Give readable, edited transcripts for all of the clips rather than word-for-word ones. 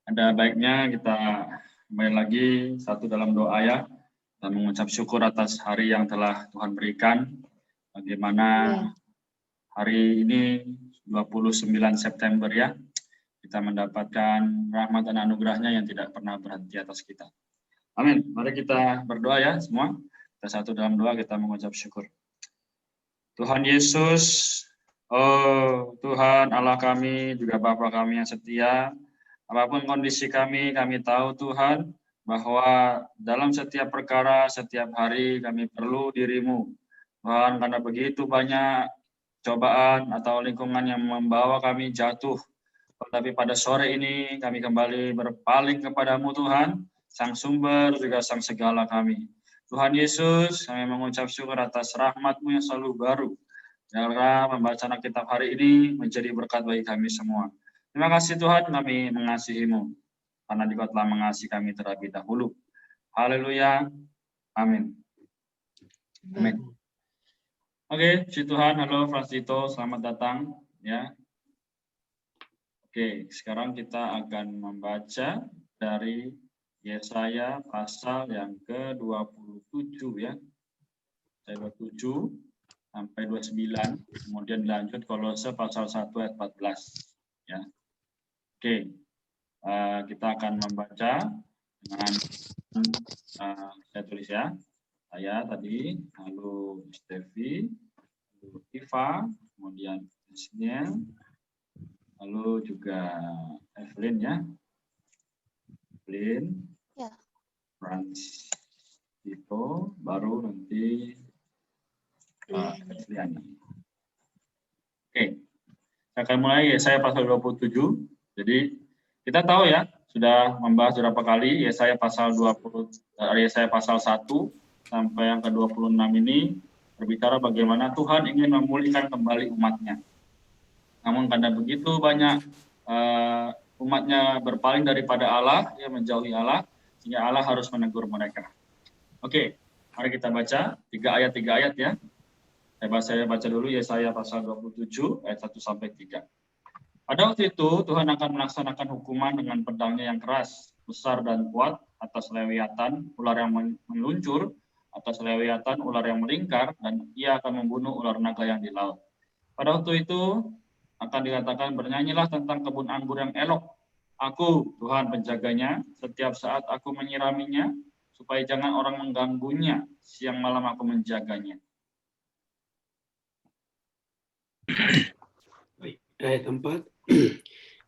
Ada baiknya kita kembali lagi satu dalam doa ya, dan mengucap syukur atas hari yang telah Tuhan berikan. Bagaimana hari ini 29 September ya, kita mendapatkan rahmat dan anugerahnya yang tidak pernah berhenti atas kita. Amin. Mari kita berdoa ya semua. Kita satu dalam doa, kita mengucap syukur. Tuhan Yesus, oh Tuhan Allah kami, juga Bapa kami yang setia, apapun kondisi kami tahu Tuhan, bahwa dalam setiap perkara, setiap hari kami perlu diri-Mu. Tuhan, karena begitu banyak cobaan atau lingkungan yang membawa kami jatuh. Tetapi pada sore ini kami kembali berpaling kepadamu Tuhan, Sang Sumber juga Sang Segala kami. Tuhan Yesus, kami mengucap syukur atas rahmat-Mu yang selalu baru. Biarlah pembacaan Alkitab hari ini menjadi berkat bagi kami semua. Terima kasih Tuhan, kami mengasihi-Mu, karena Engkau telah mengasihi kami terlebih dahulu. Haleluya. Amin. Amin. Oke, puji Tuhan. Halo Fransito, selamat datang. Ya. Oke, sekarang kita akan membaca dari Yesaya pasal yang ke-27 ya. Yesaya 27 sampai 29, kemudian dilanjut Kolose pasal 1 ayat 14 ya. Oke, kita akan membaca dengan saya tulis ya. Saya tadi, lalu Stevi, lalu Iva, kemudian Isniel, lalu juga Evelyn ya. Evelyn, ya. Frans, Tito, baru nanti Evelyn. Oke, saya akan mulai Yesaya pasal 27. Jadi kita tahu ya, sudah membahas beberapa kali Yesaya pasal 20, Yesaya pasal 1 sampai yang ke-26 ini berbicara bagaimana Tuhan ingin memulihkan kembali umatnya. Namun karena begitu banyak umatnya berpaling daripada Allah, ya menjauhi Allah, sehingga Allah harus menegur mereka. Oke, mari kita baca 3 ayat ya. Saya baca dulu Yesaya pasal 27 ayat 1 sampai 3. Pada waktu itu Tuhan akan melaksanakan hukuman dengan pedangnya yang keras, besar dan kuat atas Lewiatan, ular yang meluncur, atas Lewiatan, ular yang melingkar, dan ia akan membunuh ular naga yang di laut. Pada waktu itu akan dikatakan, bernyanyilah tentang kebun anggur yang elok. Aku, Tuhan penjaganya, setiap saat aku menyiraminya, supaya jangan orang mengganggunya, siang malam aku menjaganya. Ayat 4,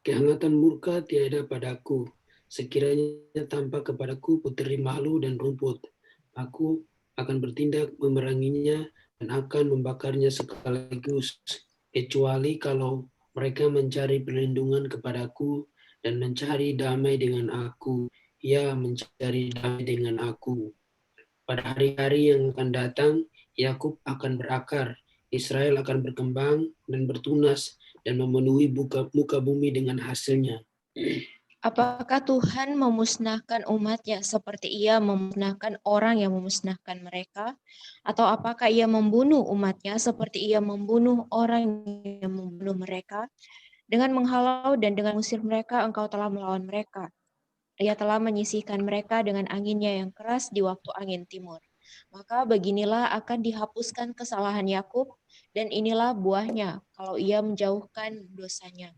kehangatan murka tiada padaku, sekiranya tampak kepadaku puteri malu dan rumput. Aku akan bertindak memeranginya dan akan membakarnya sekaligus, kecuali kalau mereka mencari perlindungan kepadaku dan mencari damai dengan aku, ya mencari damai dengan aku. Pada hari-hari yang akan datang, Yakub akan berakar, Israel akan berkembang dan bertunas, dan memenuhi muka bumi dengan hasilnya. Apakah Tuhan memusnahkan umatnya seperti ia memusnahkan orang yang memusnahkan mereka? Atau apakah ia membunuh umatnya seperti ia membunuh orang yang membunuh mereka? Dengan menghalau dan dengan mengusir mereka, engkau telah melawan mereka. Ia telah menyisihkan mereka dengan anginnya yang keras di waktu angin timur. Maka beginilah akan dihapuskan kesalahan Yakub, dan inilah buahnya kalau ia menjauhkan dosanya.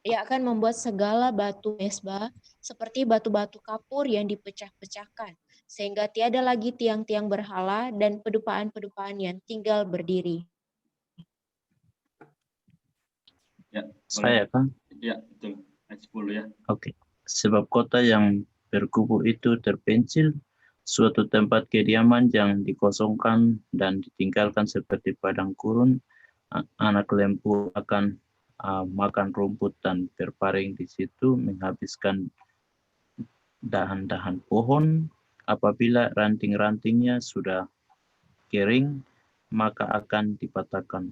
Ia akan membuat segala batu mesbah seperti batu-batu kapur yang dipecah-pecahkan, sehingga tiada lagi tiang-tiang berhala dan pedupaan-pedupaan yang tinggal berdiri. Ya, saya kan? Ya, betul. Ayat 10 ya. Oke. Sebab kota yang berkubu itu terpencil, suatu tempat kediaman yang dikosongkan dan ditinggalkan seperti padang gurun, anak lembu akan makan rumput dan berbaring di situ, menghabiskan dahan-dahan pohon. Apabila ranting-rantingnya sudah kering, maka akan dipatahkan.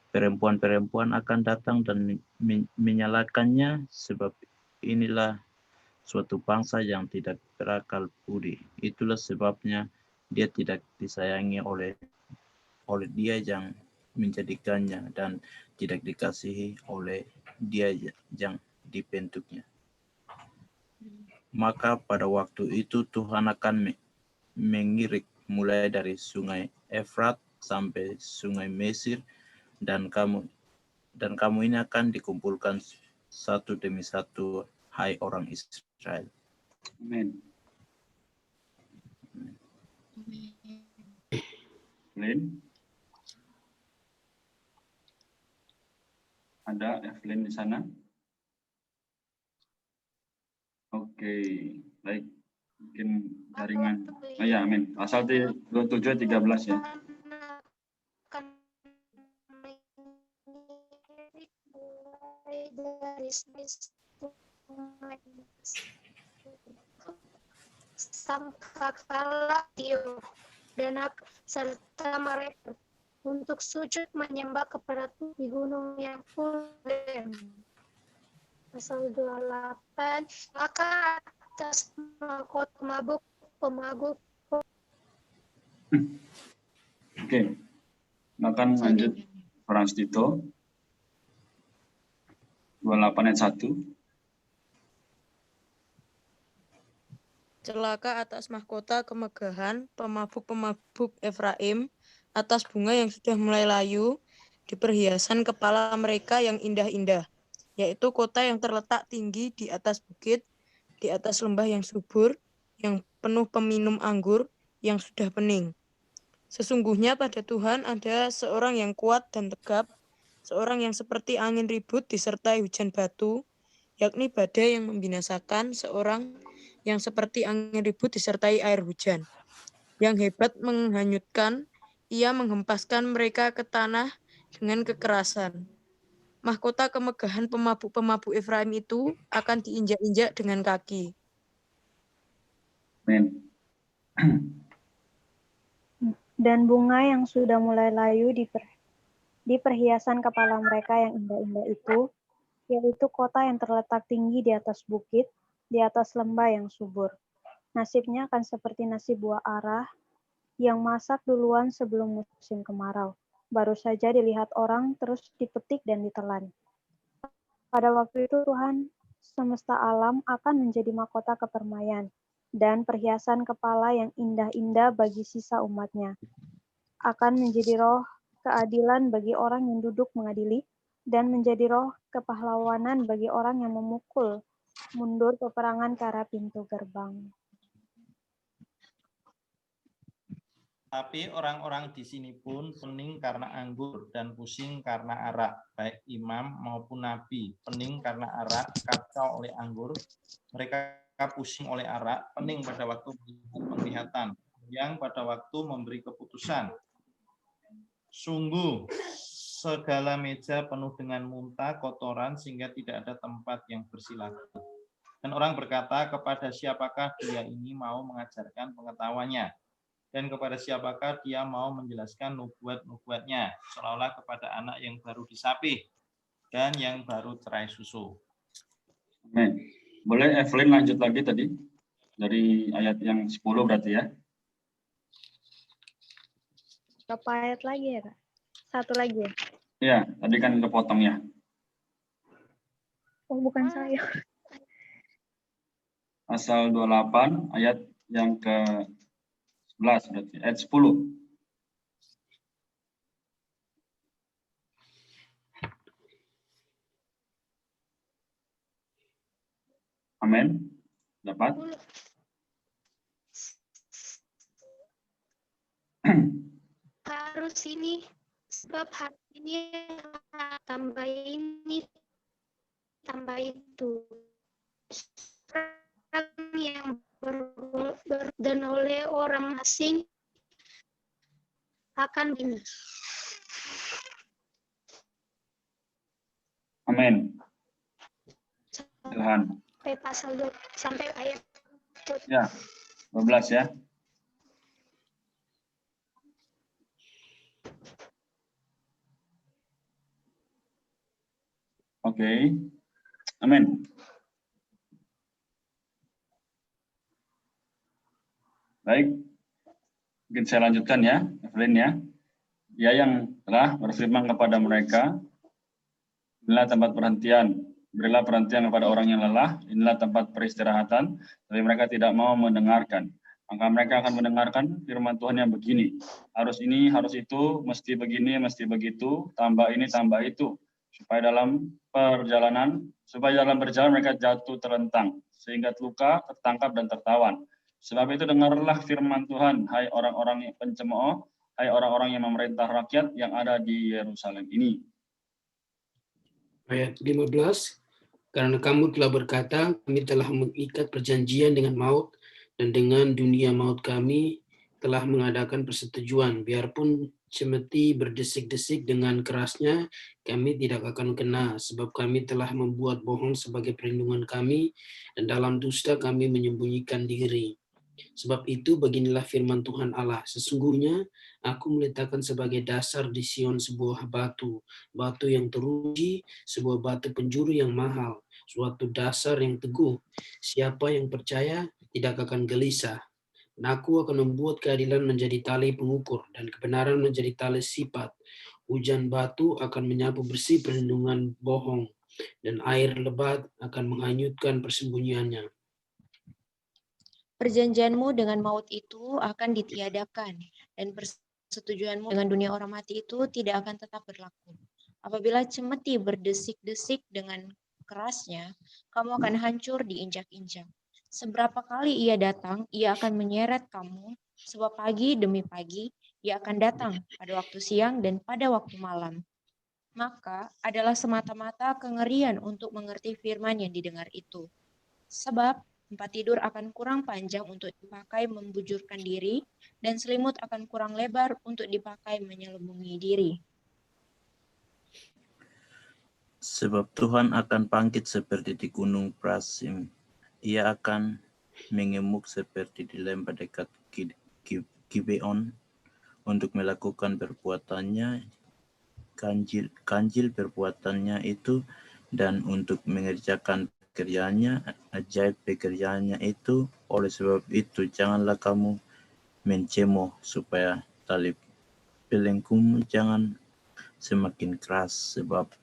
Perempuan-perempuan akan datang dan menyalakannya, sebab inilah suatu bangsa yang tidak berakal budi. Itulah sebabnya dia tidak disayangi oleh dia yang menjadikannya, dan tidak dikasihi oleh dia yang dibentuknya. Maka pada waktu itu Tuhan akan mengirik mulai dari sungai Efrat sampai sungai Mesir, dan kamu ini akan dikumpulkan satu demi satu, hai orang Israel. Amin. Evelyn? Ada Evelyn di sana? Oke, baik. Mungkin jaringan. Oh ya, amin. Pasal 27 13 ya. Sangkakala dan serta mereka untuk sujud menyembah kepada Tuhan di gunung yang Horeb. Pasal 28, maka atas mahkota pemabuk. Oke. Makan lanjut Frans Tito. 28 ayat 1. Celaka atas mahkota kemegahan pemabuk-pemabuk Efraim, atas bunga yang sudah mulai layu di perhiasan kepala mereka yang indah-indah, yaitu kota yang terletak tinggi di atas bukit, di atas lembah yang subur, yang penuh peminum anggur yang sudah pening. Sesungguhnya pada Tuhan ada seorang yang kuat dan tegap, seorang yang seperti angin ribut disertai hujan batu, yakni badai yang membinasakan, seorang yang seperti angin ribut disertai air hujan. Yang hebat menghanyutkan, ia menghempaskan mereka ke tanah dengan kekerasan. Mahkota kemegahan pemabuk-pemabuk Efraim itu akan diinjak-injak dengan kaki. Amin. Dan bunga yang sudah mulai layu di perhiasan kepala mereka yang indah-indah itu, yaitu kota yang terletak tinggi di atas bukit, di atas lembah yang subur. Nasibnya akan seperti nasib buah arah yang masak duluan sebelum musim kemarau. Baru saja dilihat orang, terus dipetik dan ditelan. Pada waktu itu Tuhan semesta alam akan menjadi mahkota kepermaian dan perhiasan kepala yang indah-indah bagi sisa umatnya. Akan menjadi roh keadilan bagi orang yang duduk mengadili, dan menjadi roh kepahlawanan bagi orang yang memukul mundur peperangan ke arah pintu gerbang. Tapi orang-orang di sini pun pening karena anggur dan pusing karena arak, baik imam maupun nabi. Pening karena arak, kacau oleh anggur, mereka pusing oleh arak, pening pada waktu penglihatan, yang pada waktu memberi keputusan. Sungguh, segala meja penuh dengan muntah, kotoran, sehingga tidak ada tempat yang bersih lagi. Dan orang berkata, kepada siapakah dia ini mau mengajarkan pengetahuannya? Dan kepada siapakah dia mau menjelaskan nubuat-nubuatnya, seolah-olah kepada anak yang baru disapih dan yang baru cerai susu. Amin. Boleh Evelyn lanjut lagi tadi dari ayat yang 10 berarti ya? Berapa ayat lagi ya, Kak? Satu lagi ya? Iya, tadi kan kepotong ya. Oh, bukan saya. Pasal 28 ayat yang ke 11 berarti, ayat 10. Amin. Dapat? Harus ini, sebab hari ini tambah ini, tambah itu. Orang yang dan oleh orang asing akan ini. Amin. Tuhan. Sampai pasal 2, sampai ayat Ya, 12 ya. Oke. Amin. Baik. Mungkin saya lanjutkan ya, Evelyn ya. Dia yang telah berfirman kepada mereka, inilah tempat perhentian Berilah perhentian kepada orang yang lelah, inilah tempat peristirahatan, tapi mereka tidak mau mendengarkan. Maka mereka akan mendengarkan firman Tuhan yang begini, harus ini, harus itu, mesti begini, mesti begitu, tambah ini, tambah itu, supaya dalam berjalan mereka jatuh terlentang, sehingga terluka, tertangkap, dan tertawan. Sebab itu dengarlah firman Tuhan, hai orang-orang yang pencemooh, hai orang-orang yang memerintah rakyat yang ada di Yerusalem ini. Ayat 15, karena kamu telah berkata, kami telah mengikat perjanjian dengan maut, dan dengan dunia maut kami telah mengadakan persetujuan. Biarpun cemeti berdesik-desik dengan kerasnya, kami tidak akan kena, sebab kami telah membuat bohong sebagai perlindungan kami, dan dalam dusta kami menyembunyikan diri. Sebab itu beginilah firman Tuhan Allah, sesungguhnya aku meletakkan sebagai dasar di Sion sebuah batu, batu yang teruji, sebuah batu penjuru yang mahal, suatu dasar yang teguh. Siapa yang percaya tidak akan gelisah. Dan aku akan membuat keadilan menjadi tali pengukur dan kebenaran menjadi tali sipat. Hujan batu akan menyapu bersih perlindungan bohong, dan air lebat akan menghanyutkan persembunyiannya. Perjanjianmu dengan maut itu akan ditiadakan, dan persetujuanmu dengan dunia orang mati itu tidak akan tetap berlaku. Apabila cemeti berdesik-desik dengan kerasnya, kamu akan hancur diinjak-injak. Seberapa kali ia datang, ia akan menyeret kamu, sebab pagi demi pagi ia akan datang pada waktu siang dan pada waktu malam. Maka adalah semata-mata kengerian untuk mengerti firman yang didengar itu. Sebab tempat tidur akan kurang panjang untuk dipakai membujurkan diri, dan selimut akan kurang lebar untuk dipakai menyelubungi diri. Sebab Tuhan akan bangkit seperti di gunung Prasim. Ia akan mengemuk seperti di lembah dekat Gibeon untuk melakukan perbuatannya, ganjil perbuatannya itu, dan untuk mengerjakan pekerjaannya, ajaib pekerjaannya itu. Oleh sebab itu, janganlah kamu mencemooh, supaya tali belenggumu jangan semakin keras, sebab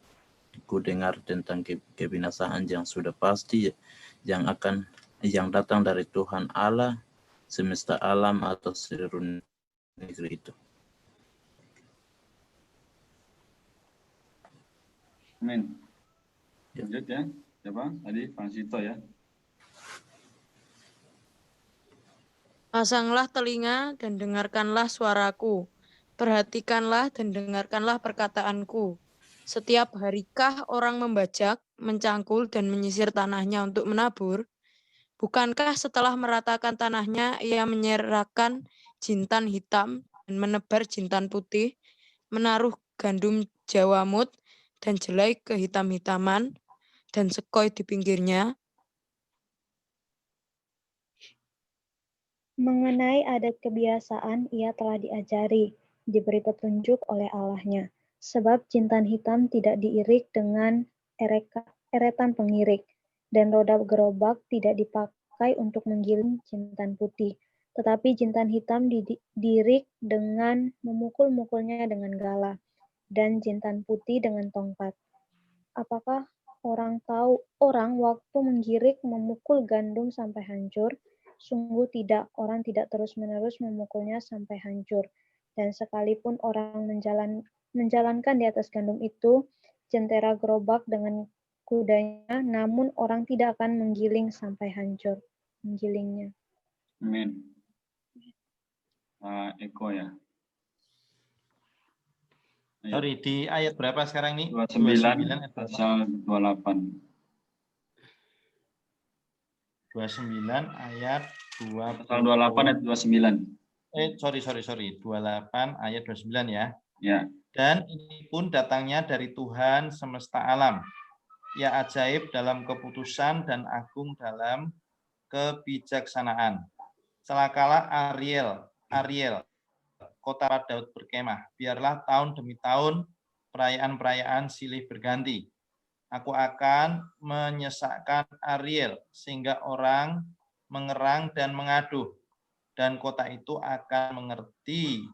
ku dengar tentang kebinasaan yang sudah pasti yang datang dari Tuhan Allah semesta alam atau seluruh negeri itu. Amin. Lanjut ya. Siapa? Tadi Pak Sito ya. Pasanglah telinga dan dengarkanlah suaraku. Perhatikanlah dan dengarkanlah perkataanku. Setiap harikah orang membajak, mencangkul, dan menyisir tanahnya untuk menabur? Bukankah setelah meratakan tanahnya, ia menyerahkan jintan hitam dan menebar jintan putih, menaruh gandum jawamut dan jelai kehitam-hitaman, dan sekoi di pinggirnya? Mengenai adat kebiasaan, ia telah diajari, diberi petunjuk oleh Allahnya. Sebab jintan hitam tidak diirik dengan eretan pengirik, dan roda gerobak tidak dipakai untuk menggiling jintan putih. Tetapi jintan hitam diirik dengan memukul-mukulnya dengan galah, dan jintan putih dengan tongkat. Apakah orang waktu menggirik memukul gandum sampai hancur? Sungguh tidak, orang tidak terus-menerus memukulnya sampai hancur. Dan sekalipun orang menjalankan di atas gandum itu, jentera gerobak dengan kudanya, namun orang tidak akan menggiling sampai hancur. Menggilingnya. Amin. Eko ya. Sorry, di ayat berapa sekarang nih? 29 pasal 28. 29 ayat 20. Pasal 28 ayat 29. Sorry. 28 ayat 29 ya. Ya. Dan ini pun datangnya dari Tuhan semesta alam. Ia ajaib dalam keputusan dan agung dalam kebijaksanaan. Celakalah Ariel, kota Daud berkemah. Biarlah tahun demi tahun perayaan-perayaan silih berganti. Aku akan menyesakkan Ariel sehingga orang mengerang dan mengaduh, dan kota itu akan mengerti,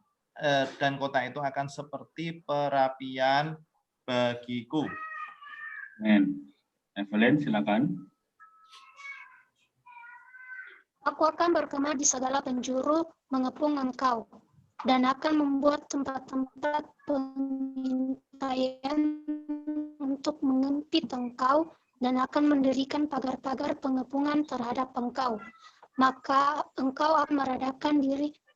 dan kota itu akan seperti perapian bagiku. Amin. Evelyn, silakan. Aku akan bergema di segala penjuru mengepung engkau, dan akan membuat tempat-tempat pengintaian untuk mengempit engkau, dan akan mendirikan pagar-pagar pengepungan terhadap engkau. Maka engkau akan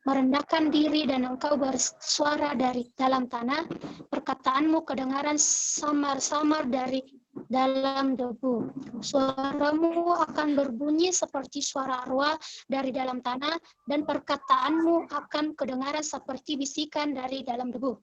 merendahkan diri dan engkau bersuara dari dalam tanah, perkataanmu kedengaran samar-samar dari dalam debu. Suaramu akan berbunyi seperti suara arwah dari dalam tanah, dan perkataanmu akan kedengaran seperti bisikan dari dalam debu.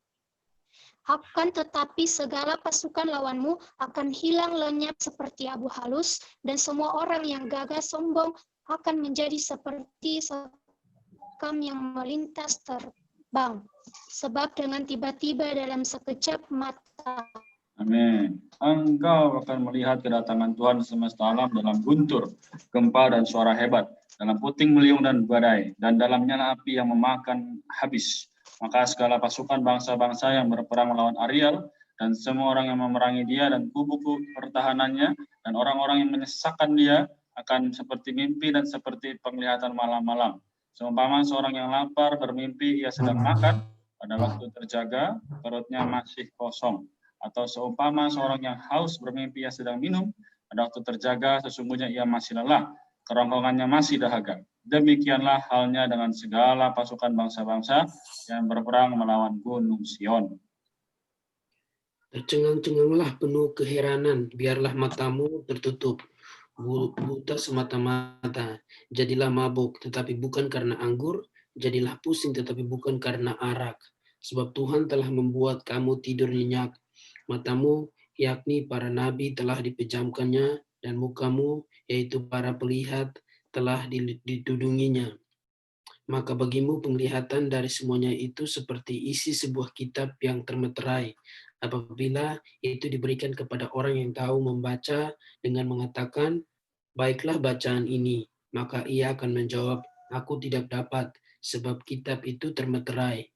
Akan tetapi segala pasukan lawanmu akan hilang lenyap seperti abu halus, dan semua orang yang gagah sombong akan menjadi seperti sekam yang melintas terbang. Sebab dengan tiba-tiba dalam sekejap mata. Amin. Engkau akan melihat kedatangan Tuhan semesta alam dalam guntur, gempa dan suara hebat, dalam puting beliung dan badai, dan dalam nyala api yang memakan habis. Maka segala pasukan bangsa-bangsa yang berperang melawan Ariel, dan semua orang yang memerangi dia dan kubu pertahanannya, dan orang-orang yang menyesakkan dia, akan seperti mimpi dan seperti penglihatan malam-malam. Seumpama seorang yang lapar bermimpi ia sedang makan, pada waktu terjaga perutnya masih kosong. Atau seumpama seorang yang haus bermimpi ia sedang minum, pada waktu terjaga sesungguhnya ia masih lelah, kerongkongannya masih dahaga. Demikianlah halnya dengan segala pasukan bangsa-bangsa yang berperang melawan Gunung Sion. Tercengang-cenganglah penuh keheranan, biarlah matamu tertutup, buta semata-mata. Jadilah mabuk, tetapi bukan karena anggur, jadilah pusing, tetapi bukan karena arak. Sebab Tuhan telah membuat kamu tidur nyenyak, matamu, yakni para nabi, telah dipejamkannya, dan mukamu, yaitu para pelihat, telah ditudunginya. Maka bagimu penglihatan dari semuanya itu seperti isi sebuah kitab yang termeterai, apabila itu diberikan kepada orang yang tahu membaca dengan mengatakan, baiklah bacaan ini, maka ia akan menjawab, aku tidak dapat, sebab kitab itu termeterai.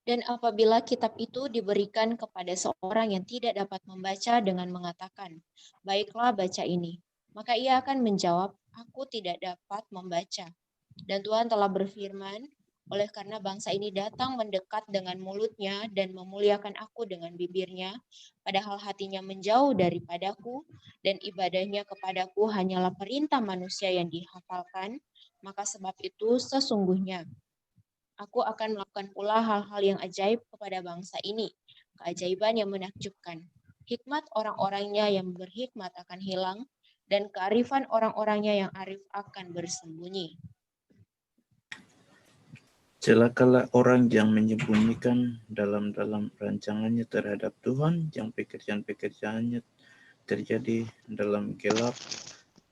Dan apabila kitab itu diberikan kepada seorang yang tidak dapat membaca dengan mengatakan, baiklah baca ini, maka ia akan menjawab, aku tidak dapat membaca. Dan Tuhan telah berfirman, oleh karena bangsa ini datang mendekat dengan mulutnya dan memuliakan aku dengan bibirnya, padahal hatinya menjauh daripadaku, dan ibadahnya kepadaku hanyalah perintah manusia yang dihafalkan, maka sebab itu sesungguhnya aku akan melakukan pula hal-hal yang ajaib kepada bangsa ini, keajaiban yang menakjubkan. Hikmat orang-orangnya yang berhikmat akan hilang, dan kearifan orang-orangnya yang arif akan bersembunyi. Celakalah orang yang menyembunyikan dalam-dalam rancangannya terhadap Tuhan, yang pekerjaan-pekerjaannya terjadi dalam gelap,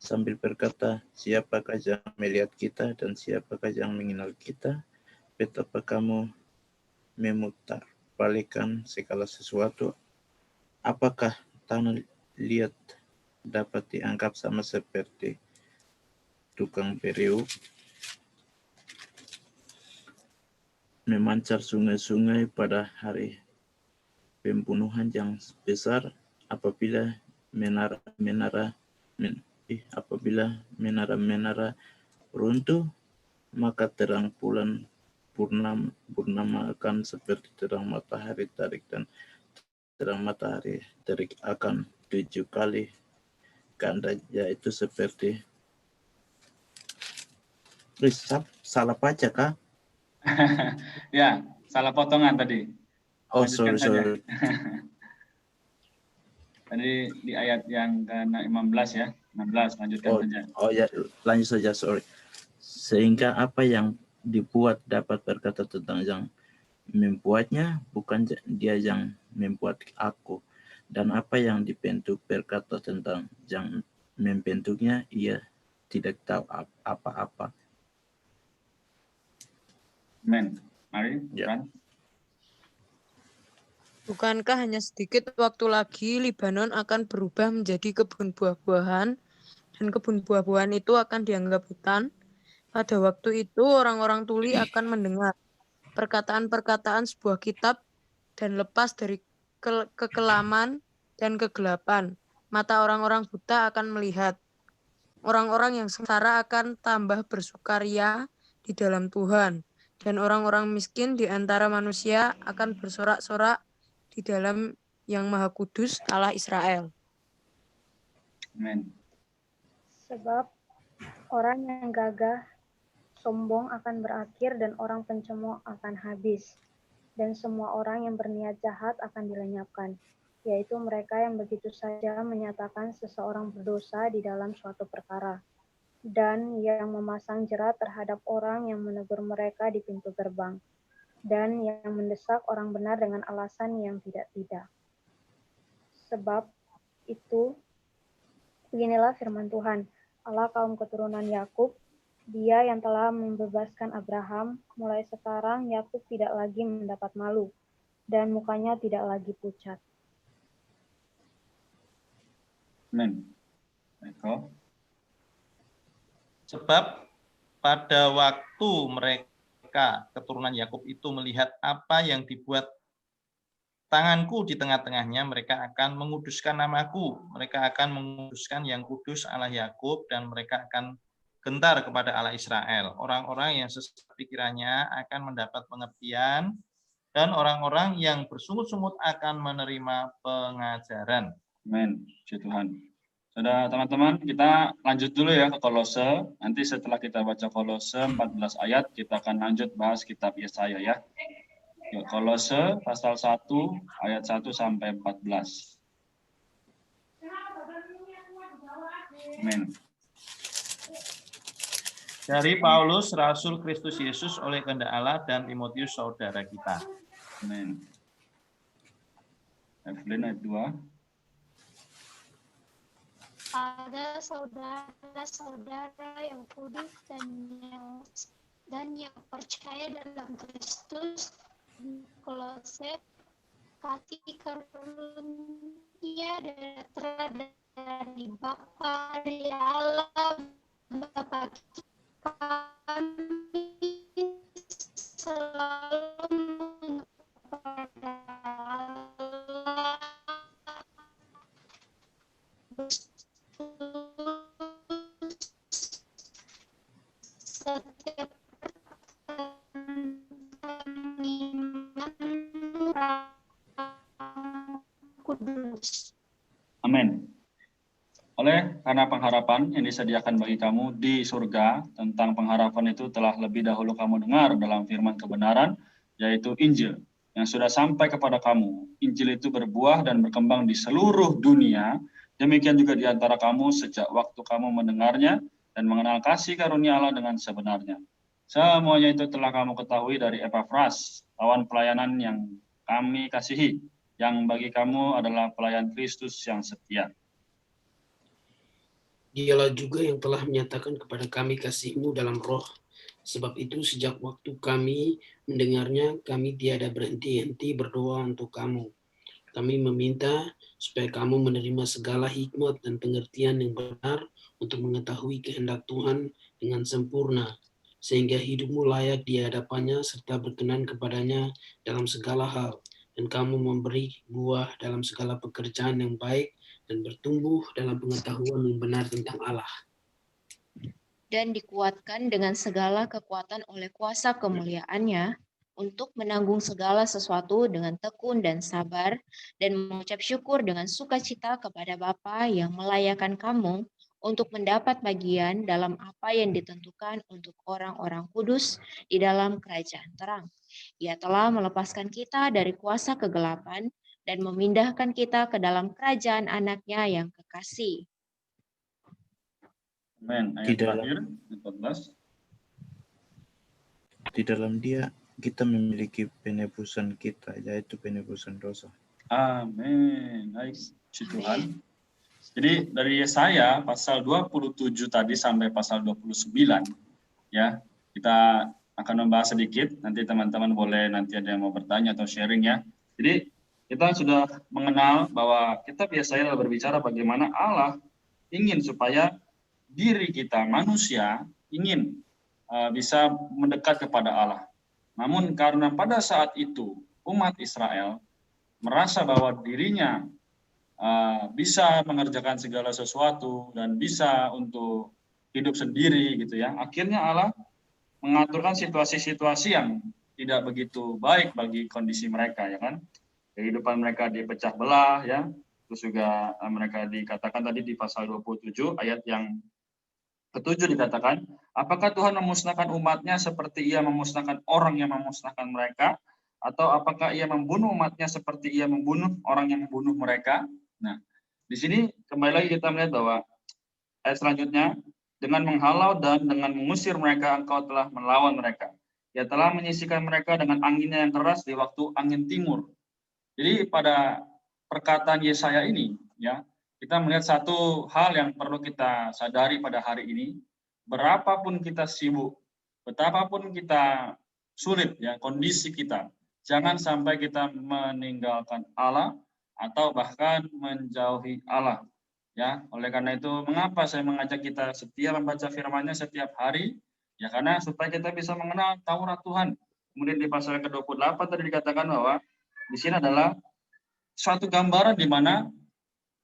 sambil berkata, siapakah yang melihat kita dan siapakah yang mengenal kita? Betapa kamu memutarbalikkan segala sesuatu. Apakah tanah liat dapat dianggap sama seperti tukang periuk? Memancar sungai-sungai pada hari pembunuhan yang besar, apabila menara-menara runtuh, maka terang bulan purnama akan seperti terang matahari terik, dan terang matahari terik akan 7 kali ganda, yaitu seperti salah baca kah? Ya, salah potongan tadi. Oh, Lanjutkan sorry. Tadi di ayat yang ke-16 ya, 16, lanjutkan saja. Oh ya, lanjut saja, sorry. Sehingga apa yang dibuat dapat berkata tentang yang membuatnya, bukan dia yang membuat aku. Dan apa yang dibentuk berkata tentang yang membentuknya, ia tidak tahu apa-apa. Amin. Mari, Ya. Bukankah hanya sedikit waktu lagi Libanon akan berubah menjadi kebun buah-buahan, dan kebun buah-buahan itu akan dianggap hutan? Pada waktu itu orang-orang tuli akan mendengar perkataan-perkataan sebuah kitab dan lepas dari kekelaman dan kegelapan. Mata orang-orang buta akan melihat. Orang-orang yang sengsara akan tambah bersukaria di dalam Tuhan. Dan orang-orang miskin di antara manusia akan bersorak-sorak di dalam Yang Maha Kudus Allah Israel. Amin. Sebab orang yang gagah, sombong akan berakhir dan orang pencemooh akan habis. Dan semua orang yang berniat jahat akan dilenyapkan, yaitu mereka yang begitu saja menyatakan seseorang berdosa di dalam suatu perkara, dan yang memasang jerat terhadap orang yang menegur mereka di pintu gerbang, dan yang mendesak orang benar dengan alasan yang tidak-tidak. Sebab itu, beginilah firman Tuhan, Allah kaum keturunan Yakub, Dia yang telah membebaskan Abraham, mulai sekarang Yakub tidak lagi mendapat malu, dan mukanya tidak lagi pucat. Amin. Eko. Sebab pada waktu mereka, keturunan Yakub itu melihat apa yang dibuat tanganku di tengah-tengahnya, mereka akan menguduskan namaku. Mereka akan menguduskan yang kudus Allah Yakub, dan mereka akan gentar kepada Allah Israel. Orang-orang yang sesat pikirannya akan mendapat pengertian, dan orang-orang yang bersungut-sungut akan menerima pengajaran. Amin. Puji Tuhan. Sudah teman-teman, kita lanjut dulu ya ke Kolose. Nanti setelah kita baca Kolose 14 ayat, kita akan lanjut bahas kitab Yesaya ya. Yuk, Kolose pasal 1 ayat 1 sampai 14. Amin. Dari Paulus, Rasul Kristus Yesus oleh kehendak Allah, dan Timotius saudara kita. Amin. Evelyn ayat 2. Ada saudara-saudara yang kudus dan yang percaya dalam Kristus di Kolose, kasih karunia dari Bapa dari Allah Bapa kami selalu kepada Allah setiap kudus. Amin. Karena pengharapan yang disediakan bagi kamu di surga, tentang pengharapan itu telah lebih dahulu kamu dengar dalam firman kebenaran, yaitu Injil, yang sudah sampai kepada kamu. Injil itu berbuah dan berkembang di seluruh dunia, demikian juga di antara kamu sejak waktu kamu mendengarnya dan mengenal kasih karunia Allah dengan sebenarnya. Semuanya itu telah kamu ketahui dari Epafras, kawan pelayanan yang kami kasihi, yang bagi kamu adalah pelayan Kristus yang setia. Dialah juga yang telah menyatakan kepada kami kasih-Mu dalam roh. Sebab itu sejak waktu kami mendengarnya, kami tiada berhenti-henti berdoa untuk kamu. Kami meminta supaya kamu menerima segala hikmat dan pengertian yang benar untuk mengetahui kehendak Tuhan dengan sempurna, sehingga hidupmu layak di hadapannya serta berkenan kepadanya dalam segala hal, dan kamu memberi buah dalam segala pekerjaan yang baik dan bertumbuh dalam pengetahuan yang benar tentang Allah. Dan dikuatkan dengan segala kekuatan oleh kuasa kemuliaan-Nya untuk menanggung segala sesuatu dengan tekun dan sabar, dan mengucap syukur dengan sukacita kepada Bapa yang melayakkan kamu untuk mendapat bagian dalam apa yang ditentukan untuk orang-orang kudus di dalam kerajaan terang. Ia telah melepaskan kita dari kuasa kegelapan dan memindahkan kita ke dalam kerajaan Anak-Nya yang kekasih. Amin. Ayat terakhir, 14. Di dalam Dia kita memiliki penebusan kita, yaitu penebusan dosa. Amin. Baik, puji Tuhan. Jadi dari Yesaya pasal 27 tadi sampai pasal 29 ya, kita akan membahas sedikit. Nanti teman-teman boleh nanti ada yang mau bertanya atau sharing ya. Jadi kita sudah mengenal bahwa kitab Yesaya adalah berbicara bagaimana Allah ingin supaya diri kita manusia ingin bisa mendekat kepada Allah. Namun karena pada saat itu umat Israel merasa bahwa dirinya bisa mengerjakan segala sesuatu dan bisa untuk hidup sendiri gitu ya. Akhirnya Allah mengaturkan situasi-situasi yang tidak begitu baik bagi kondisi mereka ya kan. Kehidupan mereka dipecah belah ya. Terus juga mereka dikatakan tadi di pasal 27 ayat yang ke-7 dikatakan, apakah Tuhan memusnahkan umatnya seperti ia memusnahkan orang yang memusnahkan mereka? Atau apakah ia membunuh umatnya seperti ia membunuh orang yang membunuh mereka? Nah, di sini kembali lagi kita melihat bahwa ayat selanjutnya, dengan menghalau dan dengan mengusir mereka, engkau telah melawan mereka. Ia telah menyisihkan mereka dengan anginnya yang keras di waktu angin timur. Jadi pada perkataan Yesaya ini, ya, kita melihat satu hal yang perlu kita sadari pada hari ini, berapapun kita sibuk, betapapun kita sulit ya kondisi kita, jangan sampai kita meninggalkan Allah atau bahkan menjauhi Allah. Ya, oleh karena itu mengapa saya mengajak kita setia membaca firman-Nya setiap hari? Ya karena supaya kita bisa mengenal Taurat Tuhan. Kemudian di pasal ke-28 tadi dikatakan bahwa di sini adalah suatu gambaran di mana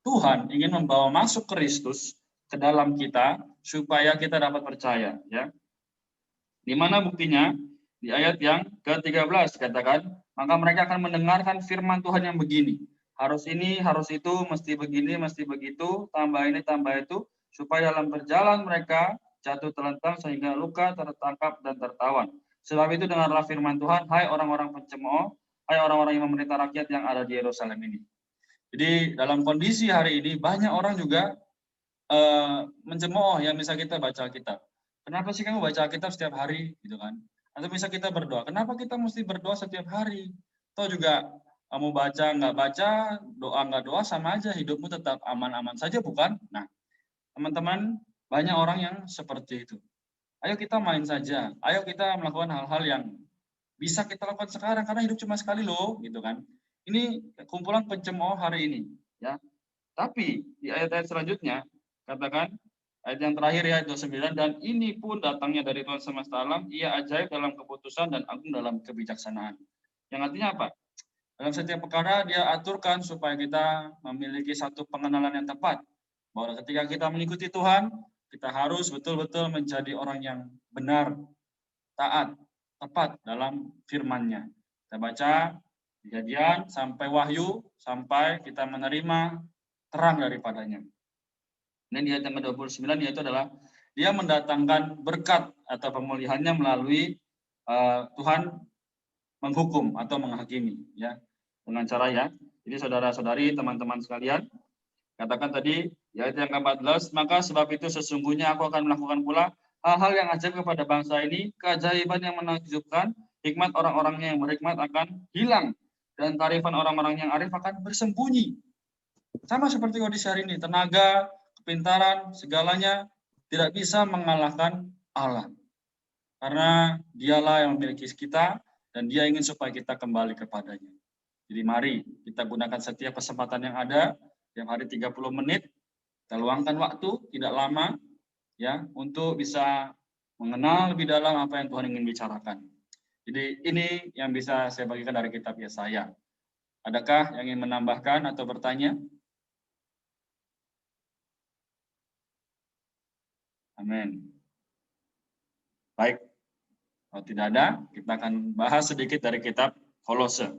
Tuhan ingin membawa masuk Kristus ke dalam kita supaya kita dapat percaya ya. Di mana buktinya? Di ayat yang ke-13 katakan, maka mereka akan mendengarkan firman Tuhan yang begini. Harus ini, harus itu, mesti begini, mesti begitu, tambah ini, tambah itu, supaya dalam berjalan mereka jatuh terlentang sehingga luka, tertangkap, dan tertawan. Sebab itu dengarlah firman Tuhan, hai orang-orang pencemooh, hai orang-orang yang memerintah rakyat yang ada di Yerusalem ini. Jadi dalam kondisi hari ini banyak orang juga mencemooh yang bisa kita baca Alkitab. Kenapa sih kamu baca Alkitab setiap hari gitu kan? Atau bisa kita berdoa. Kenapa kita mesti berdoa setiap hari? Atau juga kamu baca nggak baca, doa nggak doa sama aja, hidupmu tetap aman-aman saja bukan? Nah, teman-teman, banyak orang yang seperti itu. Ayo kita main saja. Ayo kita melakukan hal-hal yang bisa kita lakukan sekarang karena hidup cuma sekali loh, gitu kan? Ini kumpulan pencemooh hari ini, ya. Tapi di ayat-ayat selanjutnya katakan ayat yang terakhir ya 29, dan ini pun datangnya dari Tuhan semesta alam, ia ajaib dalam keputusan dan agung dalam kebijaksanaan. Yang artinya apa? Dalam setiap perkara dia aturkan supaya kita memiliki satu pengenalan yang tepat. Bahwa ketika kita mengikuti Tuhan, kita harus betul-betul menjadi orang yang benar, taat, tepat dalam firman-Nya. Kita baca Kejadian sampai Wahyu, sampai kita menerima terang daripadanya. Dan di ayat yang ke-29 yaitu adalah dia mendatangkan berkat atau pemulihannya melalui Tuhan menghukum atau menghakimi ya dengan cara ya. Jadi saudara-saudari, teman-teman sekalian, katakan tadi di ayat yang ke-14, maka sebab itu sesungguhnya aku akan melakukan pula hal-hal yang ajaib kepada bangsa ini, keajaiban yang menakjubkan, hikmat orang-orangnya yang berhikmat akan hilang dan kearifan orang-orang yang arif akan bersembunyi. Sama seperti kondisi hari ini, tenaga, kepintaran, segalanya tidak bisa mengalahkan Allah. Karena dialah yang memiliki kita dan dia ingin supaya kita kembali kepadanya. Jadi mari kita gunakan setiap kesempatan yang ada, yang hari 30 menit, kita luangkan waktu, tidak lama, ya, untuk bisa mengenal lebih dalam apa yang Tuhan ingin bicarakan. Jadi ini yang bisa saya bagikan dari kitab Yesaya. Adakah yang ingin menambahkan atau bertanya? Amin. Baik, kalau tidak ada, kita akan bahas sedikit dari kitab Kolose.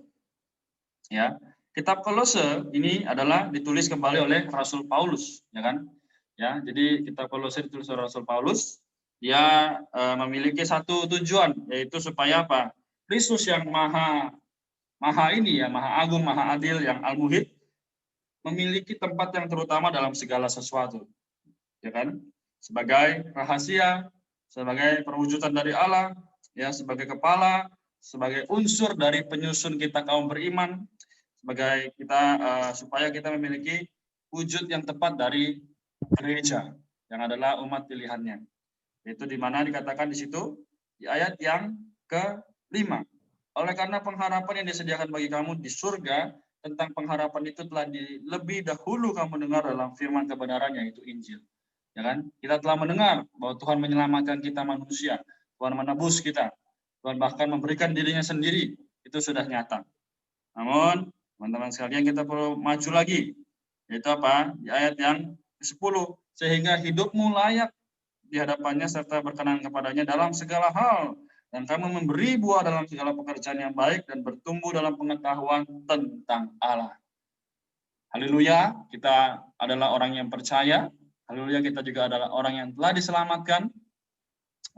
Ya, kitab Kolose ini adalah ditulis kembali oleh Rasul Paulus, ya kan? Ya, jadi kitab Kolose ditulis oleh Rasul Paulus. Dia memiliki satu tujuan, yaitu supaya apa? Kristus yang maha ini ya, maha agung, maha adil, yang al-muhid, memiliki tempat yang terutama dalam segala sesuatu, ya kan? Sebagai rahasia, sebagai perwujudan dari Allah, ya, sebagai kepala, sebagai unsur dari penyusun kita kaum beriman, sebagai kita supaya kita memiliki wujud yang tepat dari gereja yang adalah umat pilihannya. Itu di mana dikatakan di situ di ayat yang ke-5. Oleh karena pengharapan yang disediakan bagi kamu di surga, tentang pengharapan itu telah lebih dahulu kamu dengar dalam firman kebenaran, yaitu Injil. Ya kan? Kita telah mendengar bahwa Tuhan menyelamatkan kita manusia, Tuhan menebus kita, Tuhan bahkan memberikan dirinya sendiri, itu sudah nyata. Namun teman-teman sekalian, kita perlu maju lagi, Yaitu apa? Di ayat yang ke-10. Sehingga hidupmu layak di hadapannya serta berkenan kepadanya dalam segala hal. Dan kamu memberi buah dalam segala pekerjaan yang baik dan bertumbuh dalam pengetahuan tentang Allah. Haleluya, kita adalah orang yang percaya. Haleluya, kita juga adalah orang yang telah diselamatkan.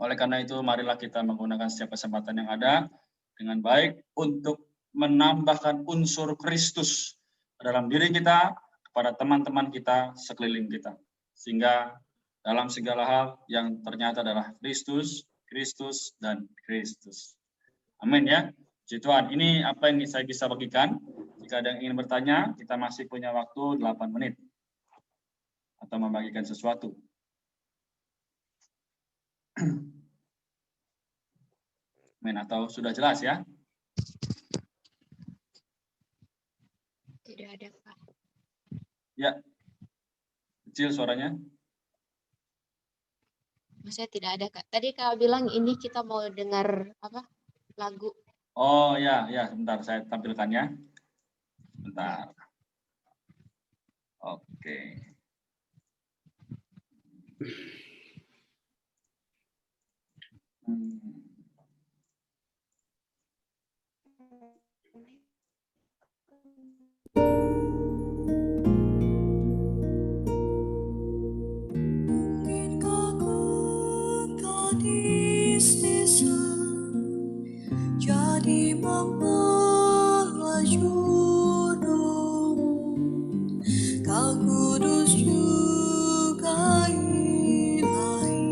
Oleh karena itu, marilah kita menggunakan setiap kesempatan yang ada dengan baik untuk menambahkan unsur Kristus dalam diri kita, kepada teman-teman kita, sekeliling kita. Sehingga dalam segala hal yang ternyata adalah Kristus, Kristus, dan Kristus. Amin ya. Puji Tuhan, ini apa yang saya bisa bagikan. Jika ada yang ingin bertanya, kita masih punya waktu 8 menit. Atau membagikan sesuatu. Amin, atau sudah jelas ya? Tidak ada, Pak. Ya. Kecil suaranya. Maksudnya tidak ada, Kak. Tadi Kak bilang ini kita mau dengar apa? Lagu. Oh ya, ya, sebentar saya tampilkan ya. Bentar. Oke. Jadi membawa judul, Kau kudus juga ilahi,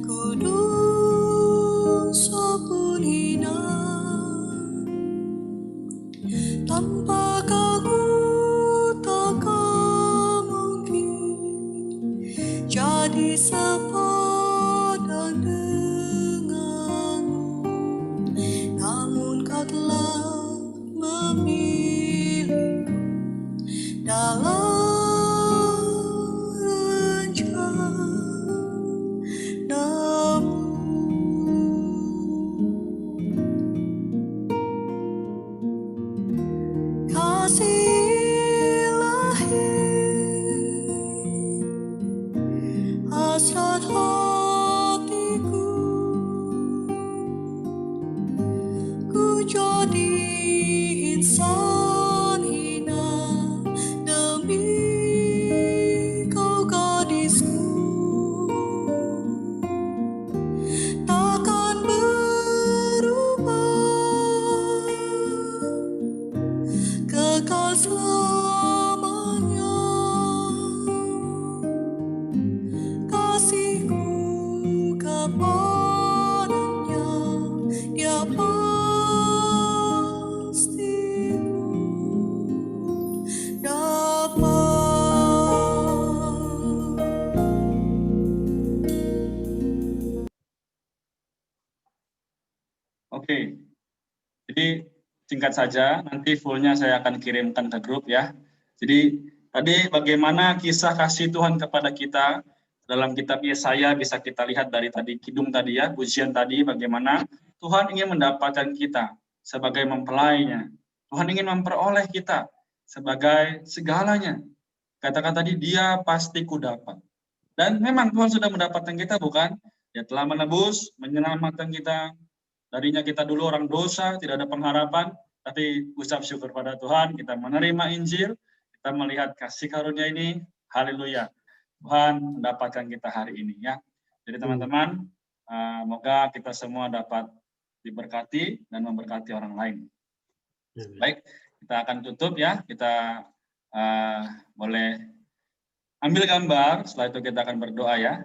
kudus walaupun hina. Tanpa Kau ku takkan mungkin jadi sepadan denganmu. Namun Kau telah memilih dalam rencana-Mu. Kasih ilahi, hasrat hatiku, ku jadi insan hina demi Kau gadisku. Takkan berubah, kekal selamanya. Kasihku kepadanya, Dia pasti ku dapat. Oke. Jadi singkat saja, nanti fullnya saya akan kirimkan ke grup ya. Jadi tadi bagaimana kisah kasih Tuhan kepada kita dalam kitab Yesaya bisa kita lihat dari tadi kidung tadi ya, pujian tadi bagaimana Tuhan ingin mendapatkan kita sebagai mempelainya. Tuhan ingin memperoleh kita sebagai segalanya. Katakan tadi Dia pasti ku dapat. Dan memang Tuhan sudah mendapatkan kita, bukan? Dia telah menebus, menyelamatkan kita. Darinya kita dulu orang dosa, tidak ada pengharapan, tapi ucap syukur pada Tuhan, kita menerima Injil, kita melihat kasih karunia ini, haleluya. Tuhan mendapatkan kita hari ini ya. Jadi teman-teman, semoga kita semua dapat diberkati dan memberkati orang lain. Baik, kita akan tutup ya, kita boleh ambil gambar, setelah itu kita akan berdoa ya.